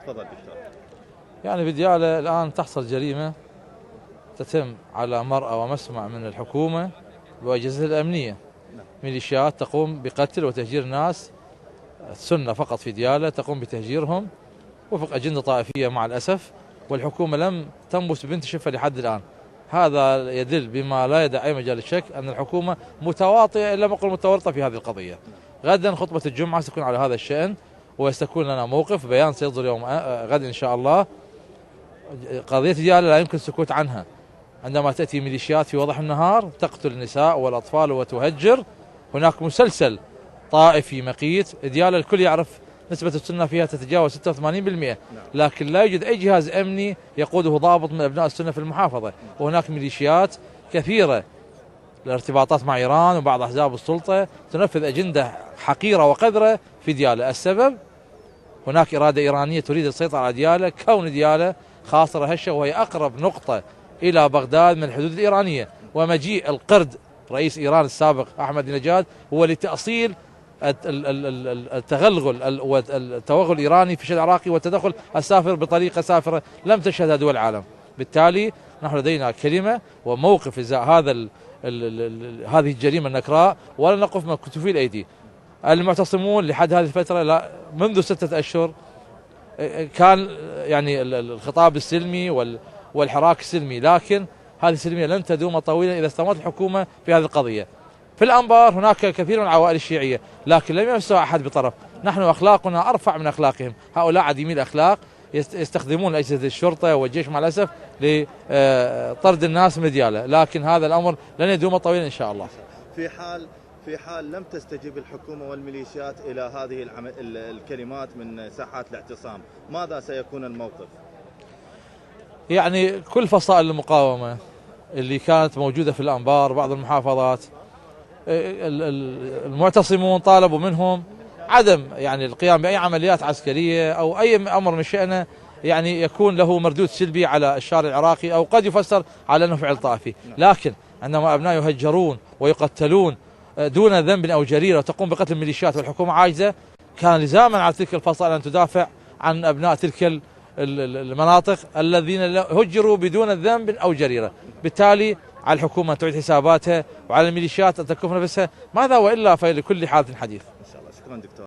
تفضل دكتور. يعني بديالة الآن تحصل جريمة تتم على مرأى ومسمع من الحكومة وأجهزتها الأمنية، ميليشيات تقوم بقتل وتهجير ناس السنة فقط في ديالة، تقوم بتهجيرهم وفق أجندة طائفية مع الأسف، والحكومة لم تنبس بنت شفة لحد الآن. هذا يدل بما لا يدع أي مجال الشك أن الحكومة متواطئة إلا ما أقول متورطة في هذه القضية. غدا خطبة الجمعة ستكون على هذا الشأن، ويستكون لنا موقف بيان سيصدر يوم غد إن شاء الله. قضية ديالة لا يمكن السكوت عنها. عندما تأتي ميليشيات في وضح النهار تقتل النساء والأطفال وتهجر، هناك مسلسل طائفي مقيت. ديالة الكل يعرف نسبة السنة فيها تتجاوز 86%، لكن لا يوجد أي جهاز أمني يقوده ضابط من أبناء السنة في المحافظة، وهناك ميليشيات كثيرة الارتباطات مع إيران وبعض أحزاب السلطة تنفذ أجندة حقيرة وقذرة في ديالة. السبب هناك إرادة إيرانية تريد السيطرة على ديالة، كون ديالة خاصرة هشة وهي أقرب نقطة إلى بغداد من الحدود الإيرانية، ومجيء القرد رئيس إيران السابق أحمد نجاد هو لتأصيل التوغل الإيراني في الشأن العراقي والتدخل السافر بطريقة سافرة لم تشهدها دول العالم. بالتالي نحن لدينا كلمة وموقف إزاء هذه الجريمة النكراء، ولا نقف مكتوفي الأيدي. المعتصمون لحد هذه الفترة منذ 6 أشهر كان يعني الخطاب السلمي والحراك السلمي، لكن هذه السلمية لن تدوم طويلا إذا استمرت الحكومة في هذه القضية. في الأنبار هناك كثير من العوائل الشيعية، لكن لم يمسوا أحد بطرف. نحن أخلاقنا أرفع من أخلاقهم. هؤلاء عديمي الأخلاق يستخدمون أجهزة الشرطة والجيش مع الأسف لطرد الناس من ديالة، لكن هذا الأمر لن يدوم طويلا إن شاء الله. في حال لم تستجب الحكومة والميليشيات إلى هذه الكلمات من ساحات الاعتصام، ماذا سيكون الموقف؟ يعني كل فصائل المقاومة اللي كانت موجودة في الأنبار بعض المحافظات، المعتصمون طالبوا منهم عدم يعني القيام بأي عمليات عسكرية أو أي أمر من شأنه يعني يكون له مردود سلبي على الشارع العراقي، أو قد يفسر على أنه فعل طائفي. لكن عندما أبناء يهجرون ويقتلون دون ذنب أو جريرة وتقوم بقتل الميليشيات والحكومة عاجزة، كان لزاما على تلك الفصائل أن تدافع عن أبناء تلك المناطق الذين هجروا بدون ذنب أو جريرة. بالتالي على الحكومة تعيد حساباتها وعلى الميليشيات أن تكف نفسها، ماذا وإلا فلكل حادث حديث. إن شاء الله. شكرا دكتور.